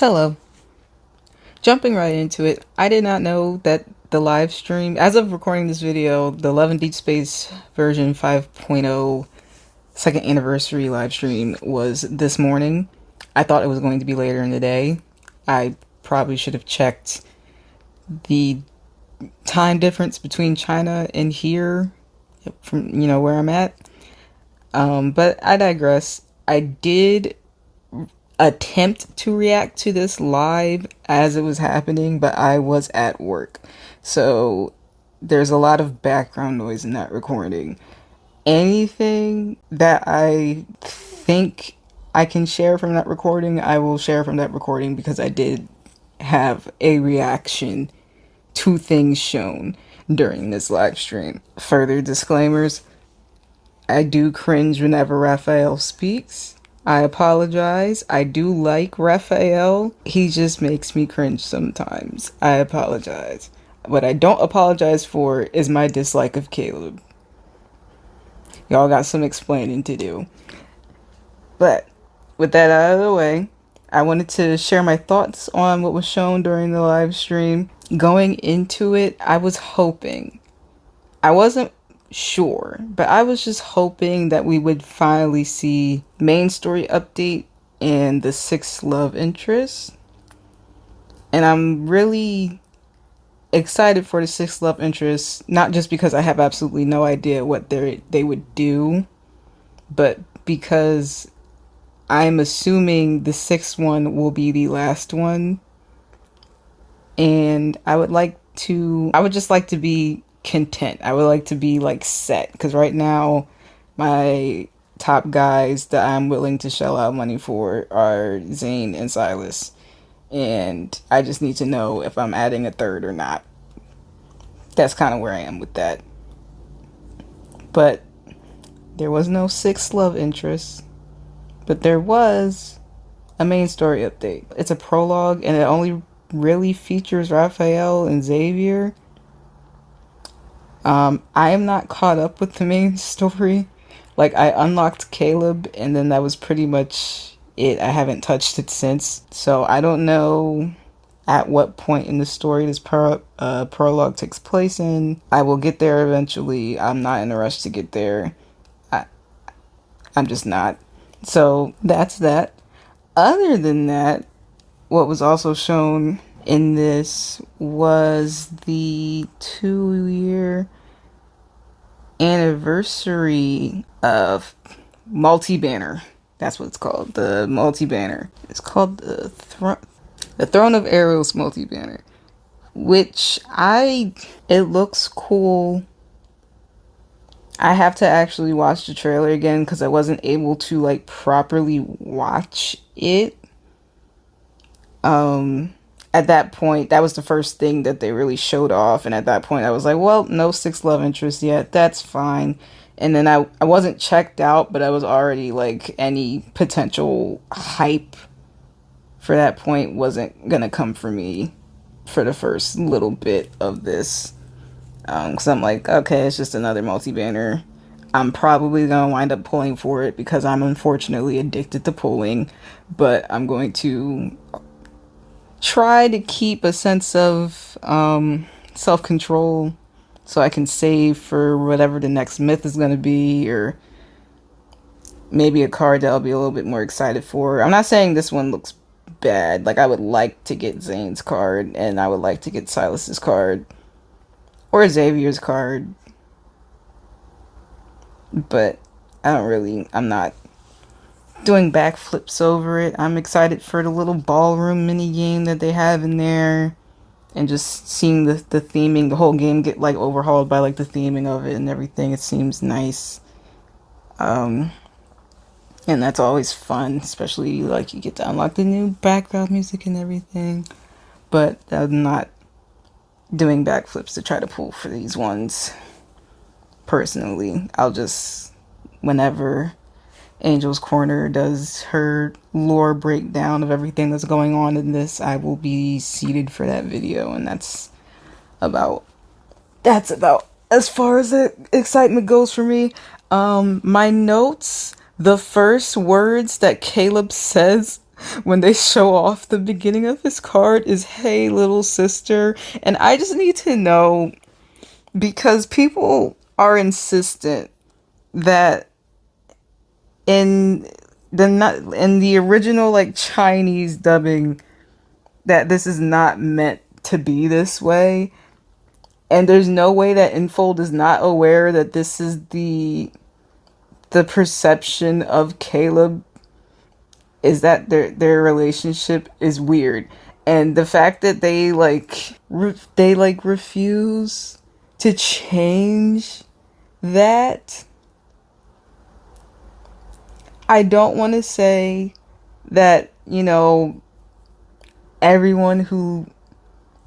Hello. Jumping right into it, I did not know that the live stream, as of recording this video, the Love and Deep Space version 5.0 second anniversary live stream was this morning. I thought it was going to be later in the day. I probably should have checked the time difference between China and here from, where I'm at. But I digress. I did attempt to react to this live as it was happening, but I was at work, so there's a lot of background noise in that recording. Anything that I think I can share from that recording, I will share from that recording, because I did have a reaction to things shown during this live stream. Further disclaimers: I do cringe whenever Raphael speaks. I apologize. I do like Raphael. He just makes me cringe sometimes. I apologize. What I don't apologize for is my dislike of Caleb. Y'all got some explaining to do. But with that out of the way, I wanted to share my thoughts on what was shown during the live stream. Going into it, I was hoping. I wasn't sure, but I was just hoping that we would finally see main story update and the sixth love interest. And I'm really excited for the sixth love interest, not just because I have absolutely no idea what they would do, but because I'm assuming the sixth one will be the last one. And I would just like to be content. I would like to be set, because right now my top guys that I'm willing to shell out money for are Zane and Silas, and I just need to know if I'm adding a third or not. That's kind of where I am with that. But there was no sixth love interest, but there was a main story update. It's a prologue, and it only really features Raphael and Xavier. I am not caught up with the main story. I unlocked Caleb, and then that was pretty much it. I haven't touched it since. So I don't know at what point in the story this prologue takes place in. I will get there eventually. I'm not in a rush to get there. I'm just not. So that's that. Other than that, what was also shown in this was the 2-year anniversary of multi-banner. That's what it's called. The multi-banner. It's called the Throne of Arrows multi-banner, which it looks cool. I have to actually watch the trailer again, because I wasn't able to properly watch it. At that point, that was the first thing that they really showed off, and at that point I was like, well, no sixth love interest yet, that's fine. And then I wasn't checked out, but I was already any potential hype for that point wasn't gonna come for me for the first little bit of this, because I'm like, okay, it's just another multi-banner. I'm probably gonna wind up pulling for it, because I'm unfortunately addicted to pulling, but I'm going to try to keep a sense of self-control, so I can save for whatever the next myth is going to be, or maybe a card that I'll be a little bit more excited for. I'm not saying this one looks bad. I would like to get Zane's card, and I would like to get Silas's card, or Xavier's card, but I'm not doing backflips over it. I'm excited for the little ballroom mini game that they have in there, and just seeing the theming, the whole game get overhauled by the theming of it and everything. It seems nice, and that's always fun, especially you get to unlock the new background music and everything. But I'm not doing backflips to try to pull for these ones personally. I'll just, whenever Angel's Corner does her lore breakdown of everything that's going on in this, I will be seated for that video, and that's about as far as the excitement goes for me. My notes, the first words that Caleb says when they show off the beginning of his card is "Hey little sister," and I just need to know because people are insistent that in in the original like Chinese dubbing that this is not meant to be this way, and there's no way that Infold is not aware that this is the perception of Caleb, is that their relationship is weird, and the fact that they refuse to change that. I don't want to say that, you know, everyone who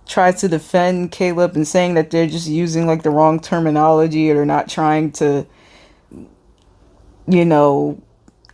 tries to defend Caleb and saying that they're just using like the wrong terminology or they're not trying to, you know,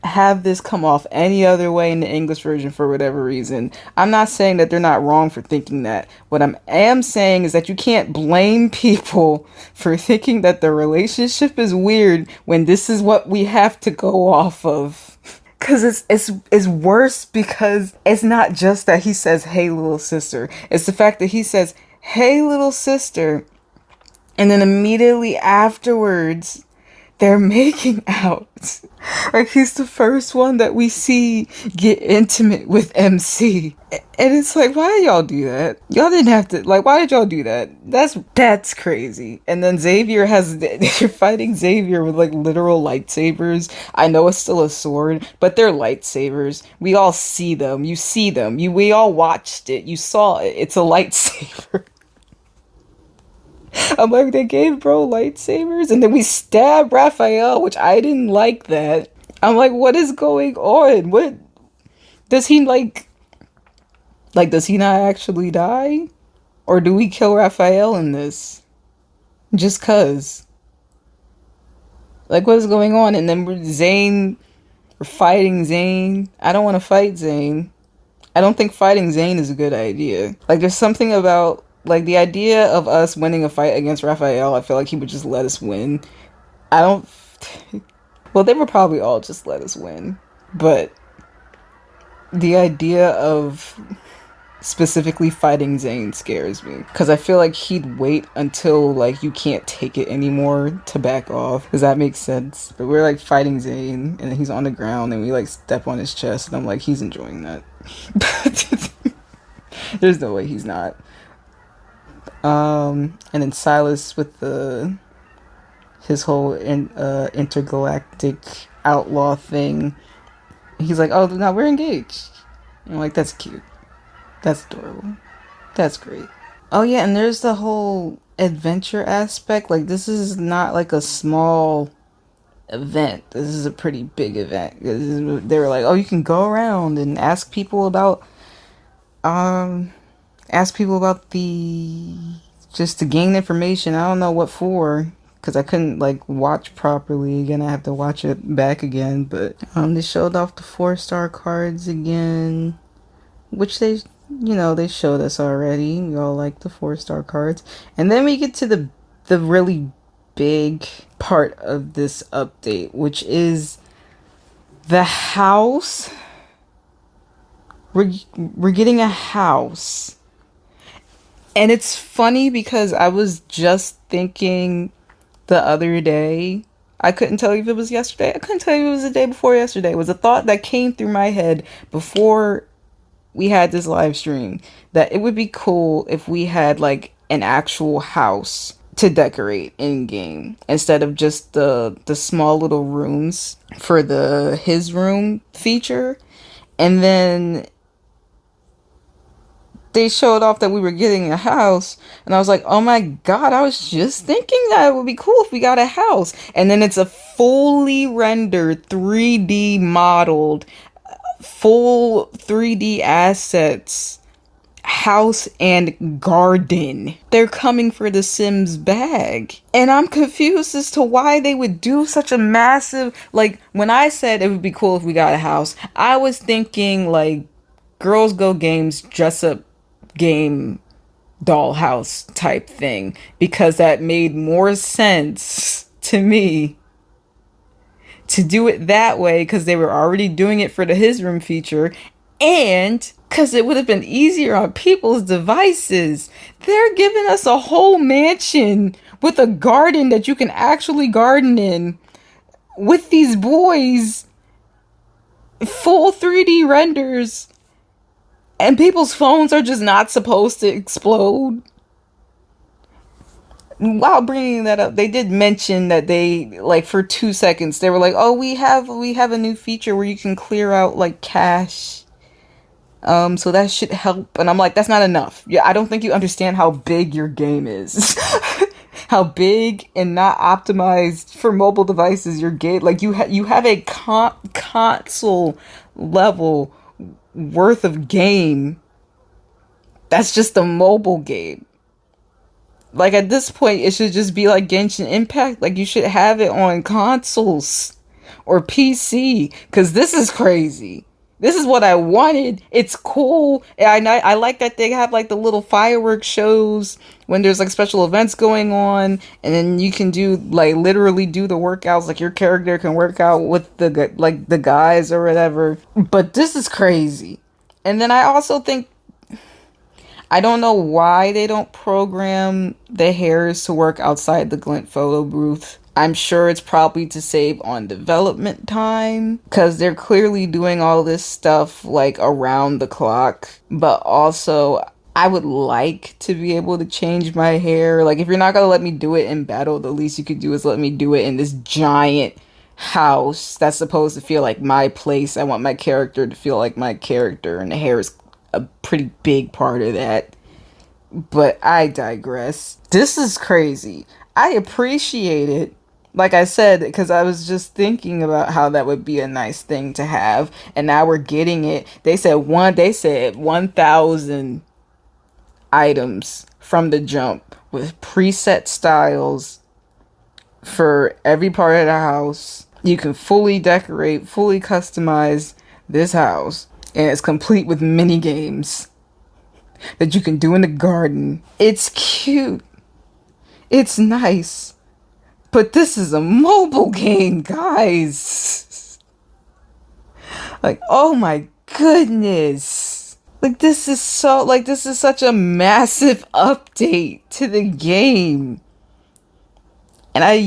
have this come off any other way in the English version for whatever reason. I'm not saying that they're not wrong for thinking that. What I am saying is that you can't blame people for thinking that the relationship is weird when this is what we have to go off of. Cause it's worse because it's not just that he says, "Hey little sister." It's the fact that he says, "Hey little sister," and then immediately afterwards they're making out. Like he's the first one that we see get intimate with MC. And it's like, why did y'all do that? Y'all didn't have to, like, why did y'all do that? That's crazy. And then Xavier they're fighting Xavier with like literal lightsabers. I know it's still a sword, but they're lightsabers. We all see them. You see them. We all watched it. You saw it. It's a lightsaber. I'm like, they gave bro lightsabers, and then we stabbed Raphael, which I didn't like that. I'm like, what is going on? What does he does he not actually die? Or do we kill Raphael in this? Just cuz. Like, what is going on? And then we're fighting Zane. I don't want to fight Zane. I don't think fighting Zane is a good idea. Like, there's something about like the idea of us winning a fight against Raphael. I feel like he would just let us win. I don't. Well, they would probably all just let us win, but the idea of specifically fighting Zane scares me because I feel like he'd wait until like you can't take it anymore to back off. Does that make sense? But we're like fighting Zane and he's on the ground and we like step on his chest and I'm like, he's enjoying that. There's no way he's not. And then Silas with his whole intergalactic outlaw thing. He's like, oh no, we're engaged. And I'm like, that's cute. That's adorable. That's great. Oh yeah, and there's the whole adventure aspect. Like, this is not like a small event. This is a pretty big event. They were like, oh, you can go around and ask people about the just to gain information. I don't know what for, because I couldn't like watch properly again. I have to watch it back again. But they showed off the 4-star cards again, which they showed us already. We all like the 4-star cards. And then we get to the really big part of this update, which is the house. We're getting a house. And it's funny because I was just thinking the other day, I couldn't tell you if it was yesterday. I couldn't tell you if it was the day before yesterday. It was a thought that came through my head before we had this live stream, that it would be cool if we had like an actual house to decorate in game instead of just the small little rooms for his room feature. And then they showed off that we were getting a house, and I was like, oh my god, I was just thinking that it would be cool if we got a house. And then it's a fully rendered 3D modeled full 3D assets house and garden. They're coming for the Sims bag, and I'm confused as to why they would do such a massive, like, when I said it would be cool if we got a house, I was thinking like Girls Go Games dress up game dollhouse type thing, because that made more sense to me to do it that way, because they were already doing it for the his room feature. And because it would have been easier on people's devices, they're giving us a whole mansion with a garden that you can actually garden in with these boys, full 3D renders, and people's phones are just not supposed to explode. While bringing that up, they did mention that they, like, for 2 seconds they were like, "Oh, we have a new feature where you can clear out like cache, so that should help." And I'm like, that's not enough. Yeah, I don't think you understand how big your game is. How big and not optimized for mobile devices your game. Like, you have a console level worth of game that's just a mobile game. Like, at this point, it should just be like Genshin Impact. Like, you should have it on consoles or PC. Because this is crazy. This is what I wanted. It's cool. I like that they have, like, the little fireworks shows when there's, like, special events going on. And then you can do, like, literally do the workouts. Like, your character can work out with the guys or whatever. But this is crazy. And then I also think, I don't know why they don't program the hairs to work outside the Glint photo booth. I'm sure it's probably to save on development time, because they're clearly doing all this stuff like around the clock. But also, I would like to be able to change my hair. Like, if you're not gonna let me do it in battle, the least you could do is let me do it in this giant house that's supposed to feel like my place. I want my character to feel like my character, and the hair is a pretty big part of that. But I digress. This is crazy. I appreciate it, like I said, because I was just thinking about how that would be a nice thing to have, and now we're getting it. They said 1,000 items from the jump with preset styles for every part of the house. You can fully decorate, fully customize this house, and it's complete with mini games that you can do in the garden. It's cute. It's nice. But this is a mobile game, guys. Like, oh my goodness. This is such a massive update to the game. And I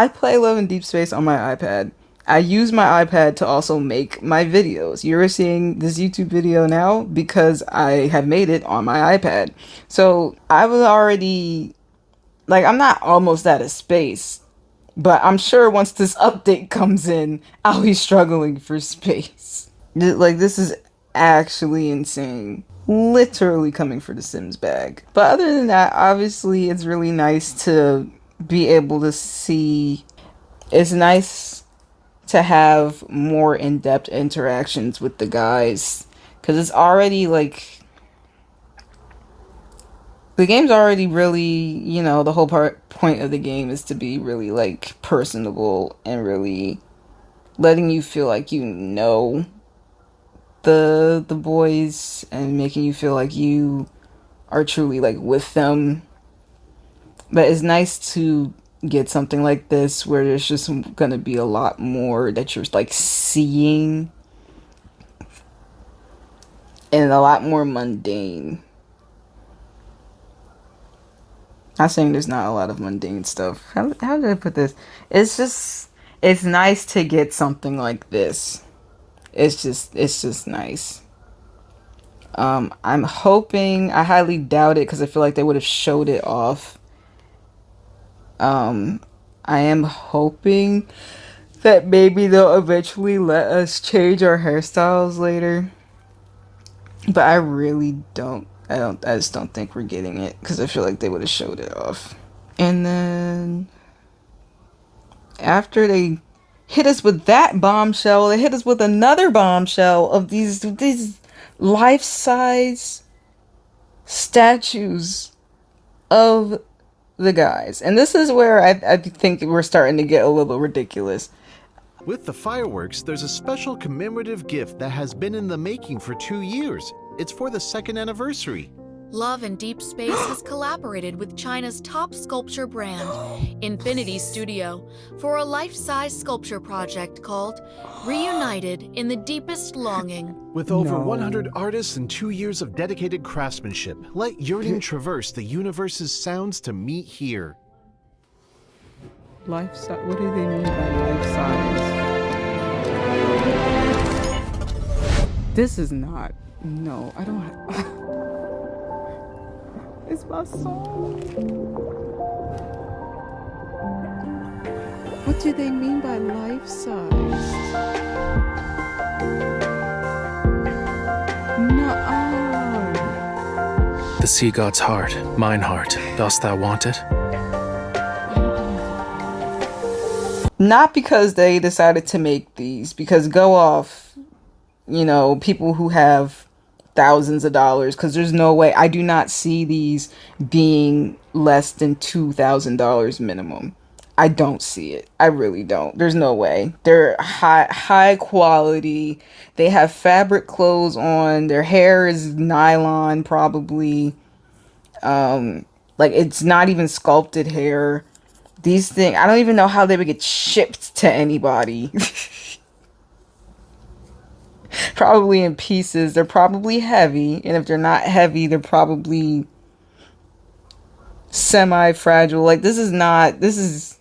play Love in Deep Space on my iPad. I use my iPad to also make my videos. You're seeing this YouTube video now because I have made it on my iPad. So I was already, like, I'm not almost out of space, but I'm sure once this update comes in, I'll be struggling for space. Like, this is actually insane. Literally coming for the Sims bag. But other than that, obviously, it's really nice to be able to see. It's nice to have more in-depth interactions with the guys, because it's already, like, the game's already really, the whole point of the game is to be really, like, personable and really letting you feel like you know the boys and making you feel like you are truly, like, with them. But it's nice to get something like this where there's just gonna be a lot more that you're, like, seeing, and a lot more mundane. Not saying there's not a lot of mundane stuff. How did I put this? It's nice to get something like this. It's just nice. I'm hoping, I highly doubt it because I feel like they would have showed it off. I am hoping that maybe they'll eventually let us change our hairstyles later. But I really don't. I just don't think we're getting it because I feel like they would have showed it off. And then after they hit us with that bombshell, they hit us with another bombshell of these life-size statues of the guys. And this is where I think we're starting to get a little ridiculous. With the fireworks, there's a special commemorative gift that has been in the making for 2 years. It's for the 2nd anniversary. Love and Deep Space has collaborated with China's top sculpture brand, Infinity Studio, for a life-size sculpture project called Reunited in the Deepest Longing. With over No. 100 artists and 2 years of dedicated craftsmanship, let yearning traverse the universe's sounds to meet here. Life size? What do they mean by life size? This is not. No, I don't have. It's my song. What do they mean by life size? Nuh-uh. The sea god's heart, mine heart, dost thou want it? Not because they decided to make these, because go off, you know, people who have thousands of dollars, because there's no way. I do not see these being less than $2,000 minimum. I don't see it. I really don't. There's no way. They're high quality. They have fabric clothes on. Their hair is nylon, probably. Like, it's not even sculpted hair. These things, I don't even know how they would get shipped to anybody. Probably in pieces. They're probably heavy. And if they're not heavy, they're probably semi-fragile. Like, this is...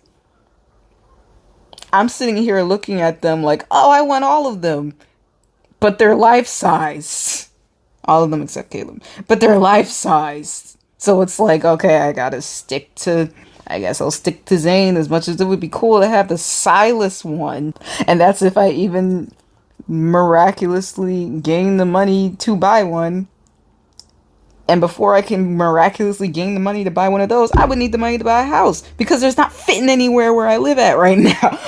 I'm sitting here looking at them like, oh, I want all of them. But they're life-size. All of them except Caleb. But they're life-size. So it's like, okay, I gotta stick to... I guess I'll stick to Zane, as much as it would be cool to have the Silas one. And that's if I even miraculously gain the money to buy one. And before I can miraculously gain the money to buy one of those, I would need the money to buy a house. Because there's not fitting anywhere where I live at right now.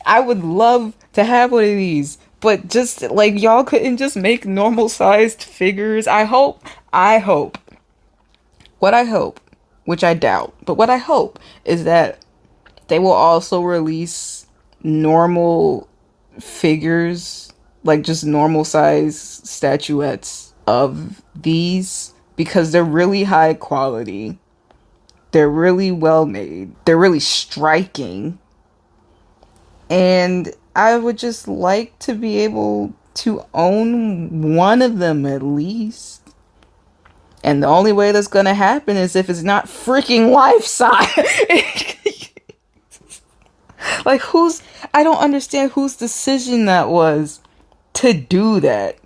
I would love to have one of these. But just, like, y'all couldn't just make normal-sized figures. I hope. What I hope, which I doubt, but what I hope is that they will also release normal figures, like just normal size statuettes of these, because they're really high quality. They're really well made. They're really striking. And I would just like to be able to own one of them at least. And the only way that's gonna happen is if it's not freaking life size. Like, I don't understand whose decision that was to do that.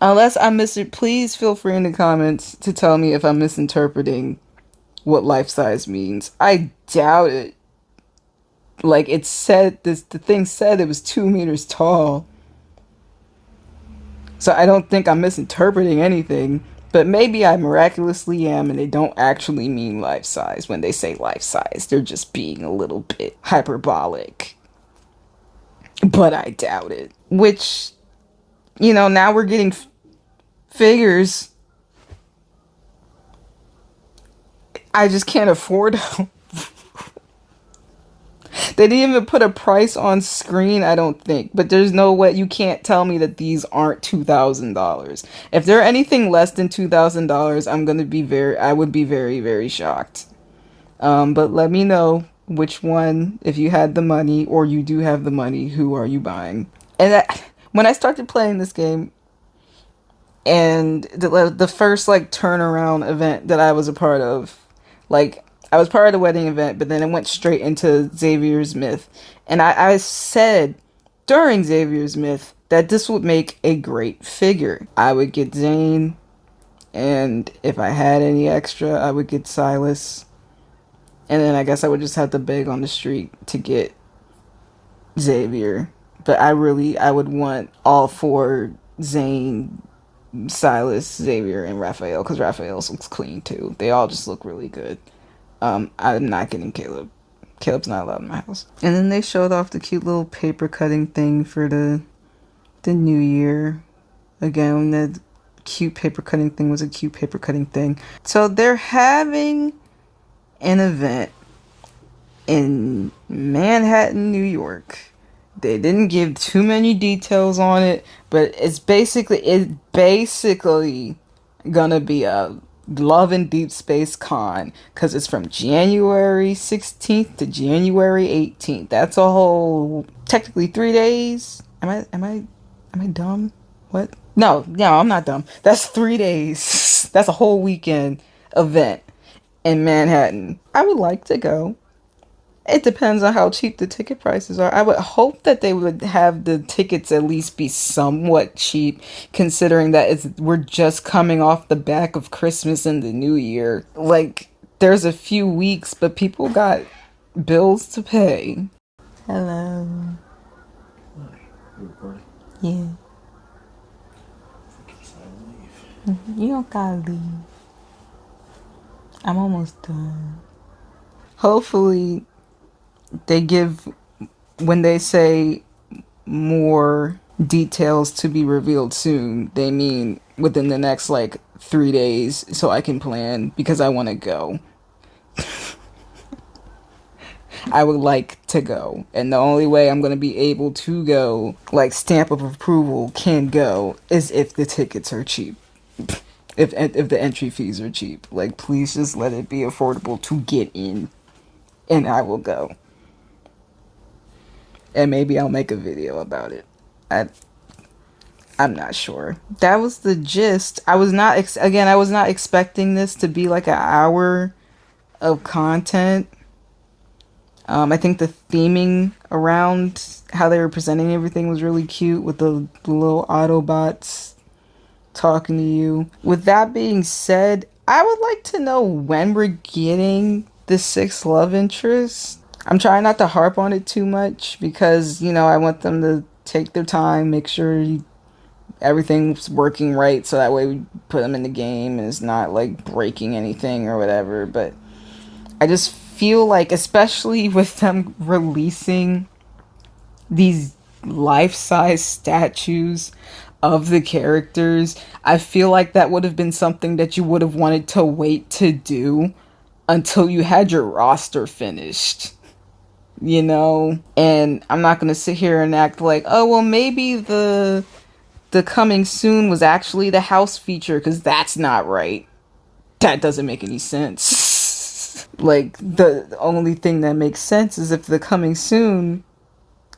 Unless I miss it, please feel free in the comments to tell me if I'm misinterpreting what life size means. I doubt it. Like, it said, the thing said it was 2 meters tall. So I don't think I'm misinterpreting anything. But maybe I miraculously am, and they don't actually mean life size when they say life size. They're just being a little bit hyperbolic. But I doubt it. Which, you know, now we're getting figures. I just can't afford them. They didn't even put a price on screen, I don't think. But there's no way, you can't tell me that these aren't $2,000. If they're anything less than $2,000, I would be very, very shocked. But let me know which one, if you had the money, or you do have the money, who are you buying? And when I started playing this game, and the first, like, turnaround event that I was a part of, like, I was part of the wedding event, but then it went straight into Xavier's Myth. And I said during Xavier's Myth that this would make a great figure. I would get Zane, and if I had any extra, I would get Silas. And then I guess I would just have to beg on the street to get Xavier. But I would want all four: Zane, Silas, Xavier, and Raphael, because Raphael looks clean too. They all just look really good. I'm not getting Caleb. Caleb's not allowed in my house. And then they showed off the cute little paper cutting thing for the new year. Again, the cute paper cutting thing was a cute paper cutting thing. So they're having an event in Manhattan, New York. They didn't give too many details on it, but it's basically gonna be a Love and Deep Space Con because it's from January 16th to January 18th. That's a whole technically 3 days. Am I dumb? What? No, I'm not dumb. That's 3 days. That's a whole weekend event in Manhattan. I would like to go. It depends on how cheap the ticket prices are. I would hope that they would have the tickets at least be somewhat cheap, considering that we're just coming off the back of Christmas and the New Year. Like, there's a few weeks, but people got bills to pay. Hello. Yeah. You don't gotta leave. I'm almost done. Hopefully, they give, when they say more details to be revealed soon, they mean within the next like 3 days, so I can plan because I want to go. I would like to go, and the only way I'm going to be able to go, like stamp of approval can go, is if the tickets are cheap. If the entry fees are cheap. Like, please just let it be affordable to get in, and I will go. And maybe I'll make a video about it. I'm not sure. That was the gist. I was not expecting this to be like an hour of content. I think the theming around how they were presenting everything was really cute with the little Autobots talking to you. With that being said, I would like to know when we're getting the sixth love interest. I'm trying not to harp on it too much because, I want them to take their time, make sure everything's working right, so that way we put them in the game and it's not like breaking anything or whatever. But I just feel like, especially with them releasing these life-size statues of the characters, I feel like that would have been something that you would have wanted to wait to do until you had your roster finished. And I'm not gonna sit here and act like, oh well, maybe the coming soon was actually the house feature, because that's not right. That doesn't make any sense. Like, the only thing that makes sense is if the coming soon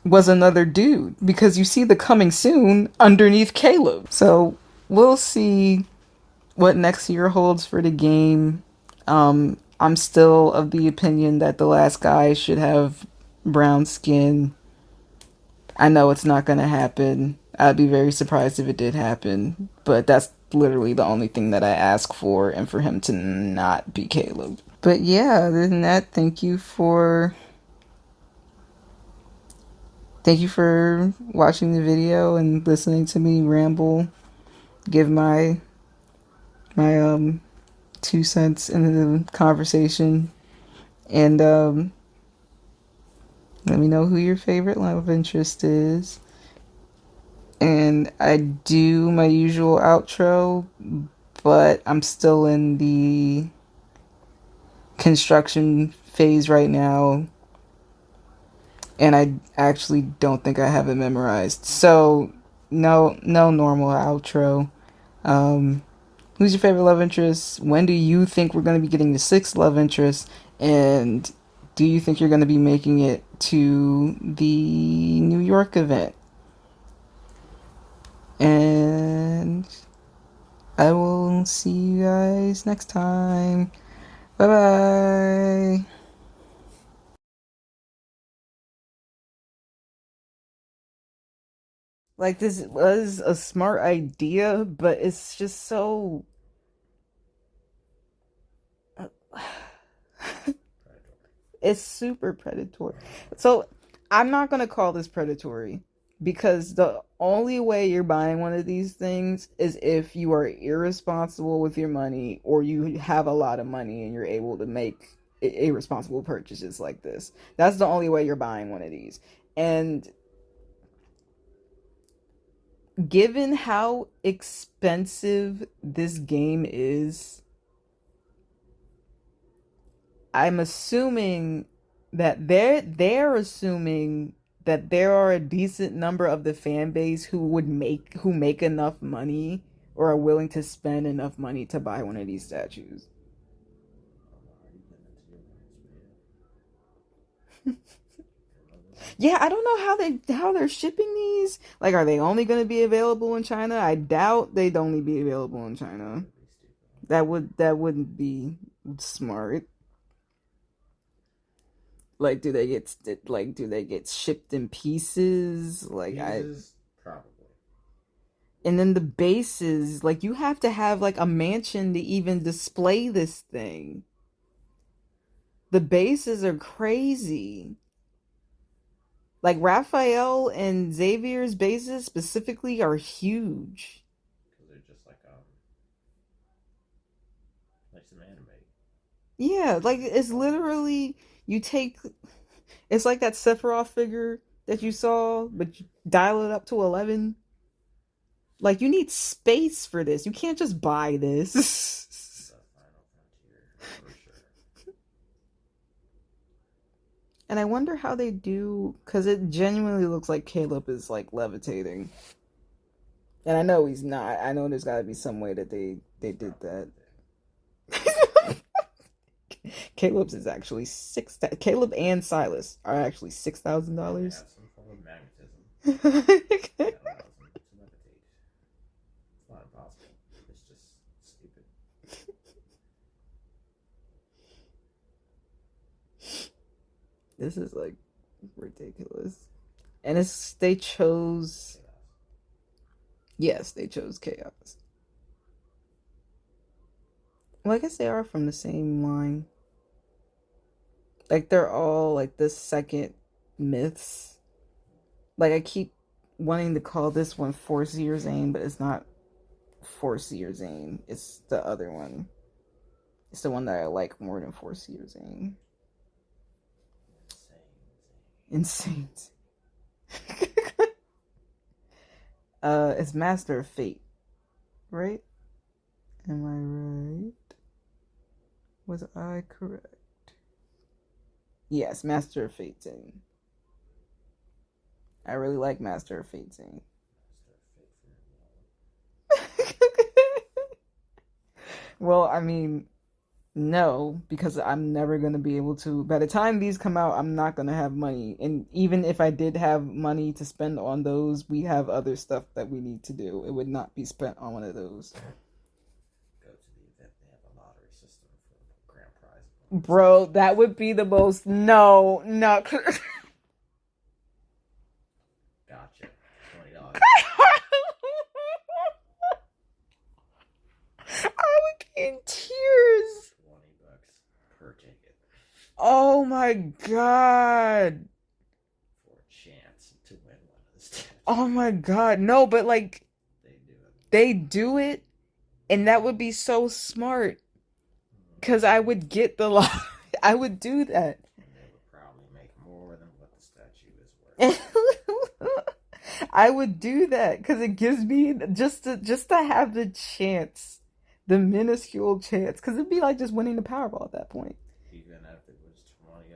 was another dude, because you see the coming soon underneath Caleb. So we'll see what next year holds for the game. I'm still of the opinion that the last guy should have brown skin. I know it's not gonna happen. I'd be very surprised if it did happen, but that's literally the only thing that I ask for, and for him to not be Caleb. But yeah, other than that, thank you for watching the video and listening to me ramble, give my 2 cents into the conversation, and let me know who your favorite love interest is. And I do my usual outro, but I'm still in the construction phase right now, and I actually don't think I have it memorized. So no normal outro. Who's your favorite love interest? When do you think we're going to be getting the sixth love interest? And do you think you're going to be making it to the New York event? And I will see you guys next time. Bye bye. Like, this was a smart idea, but it's just so it's super predatory. So I'm not gonna call this predatory, because the only way you're buying one of these things is if you are irresponsible with your money, or you have a lot of money and you're able to make irresponsible purchases like this. That's the only way you're buying one of these. And given how expensive this game is, I'm assuming that they're assuming that there are a decent number of the fan base who make enough money or are willing to spend enough money to buy one of these statues. Yeah, I don't know how they're shipping these. Like, are they only going to be available in China? I doubt they'd only be available in China. That wouldn't be smart. Like, do they get shipped in pieces? Pieces, probably. And then the bases, like, you have to have like a mansion to even display this thing. The bases are crazy. Like Raphael and Xavier's bases specifically are huge. Because they're just like some anime. Yeah, like it's literally it's like that Sephiroth figure that you saw, but you dial it up to 11. Like, you need space for this. You can't just buy this. The Final Frontier, for sure. And I wonder how they do, because it genuinely looks like Caleb is like levitating. And I know he's not. I know there's got to be some way that they did that. Caleb's is actually Caleb and Silas are actually $6,000. Have some form of magnetism. It's not impossible. It's just stupid. This is like ridiculous. And they chose. Yes, they chose Chaos. Well, I guess they are from the same line. Like, they're all like the second myths. Like, I keep wanting to call this one Foreseer Zane, but it's not Foreseer Zane. It's the other one. It's the one that I like more than Foreseer Zane. Insane. It's Master of Fate, right? Am I right? Was I correct? Yes, Master of Fate Zane. I really like Master of Fate Zane. Well, I mean, no, because I'm never going to be able to. By the time these come out, I'm not going to have money. And even if I did have money to spend on those, we have other stuff that we need to do. It would not be spent on one of those. Go to the event. They have a lottery system for grand prize. Bro, that would be the most. No. Gotcha. $20. I would be in tears. $20 per ticket. Oh my god. For a chance to win one of the statues. Oh my god. No, but like, they do it, and that would be so smart. Because I would get the lot. I would do that. And they would probably make more than what the statue is worth. I would do that because it gives me just to have the chance, the minuscule chance, because it'd be like just winning the Powerball at that point. Even if it was $20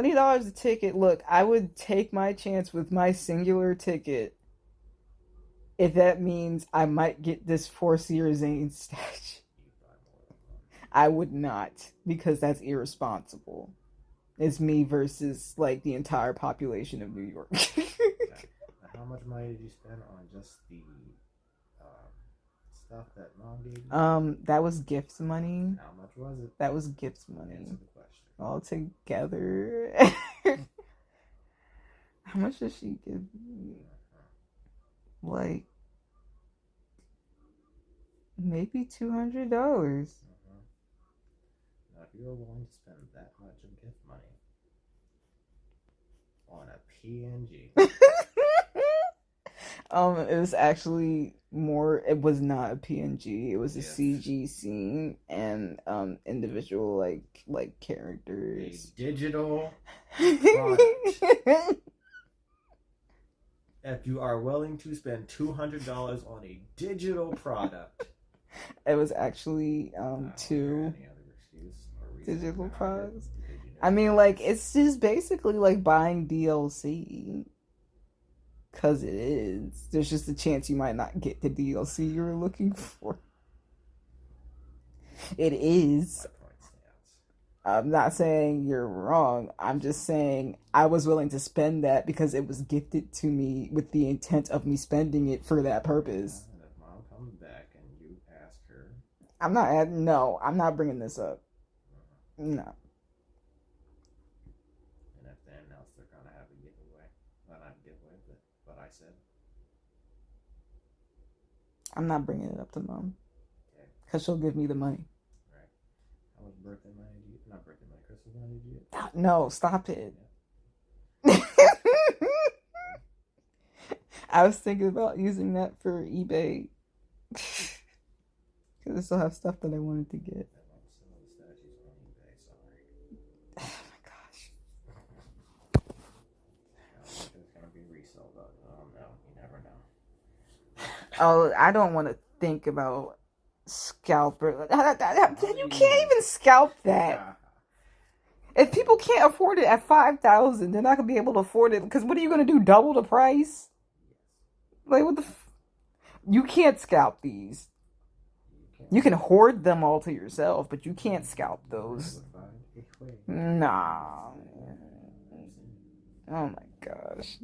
a ticket. $20 a ticket. Look, I would take my chance with my singular ticket if that means I might get this Foreseer Zane statue. I would not, because that's irresponsible. It's me versus like the entire population of New York. How much money did you spend on just the stuff that Mom gave you? That was gift money. How much was it? That was gift money. Answer the question. All together. How much did she give me? Like, maybe $200. Now, if you're willing to spend that much of gift money on a PNG. It was actually more. It was not a PNG. It was a CG scene and individual like characters. A digital product. If you are willing to spend $200 on a digital product, it was actually two digital products. I mean, like, it's just basically like buying DLC. Because it is. There's just a chance you might not get the DLC you were looking for. It is. My point stands. I'm not saying you're wrong. I'm just saying I was willing to spend that because it was gifted to me with the intent of me spending it for that purpose. And if mom comes back and you ask her, No, I'm not bringing this up. No. and if they announce they're gonna have a giveaway, well, not a giveaway, but I said, I'm not bringing it up to mom. okay, Because she'll give me the money. right. How much birthday money do you? Not birthday money, Christmas money do you get? No, stop it. I was thinking about using that for eBay. Because I still have stuff that I wanted to get. That might sell the statues on eBay. Sorry. Oh my gosh. I don't think it's gonna be resale, but no, you never know. Oh, I don't want to think about scalper. You can't even scalp that. If people can't afford it at 5,000, they're not gonna be able to afford it. Because what are you gonna do? Double the price? Like what the? You can't scalp these. You can hoard them all to yourself, but you can't scalp those. Nah. Oh my gosh.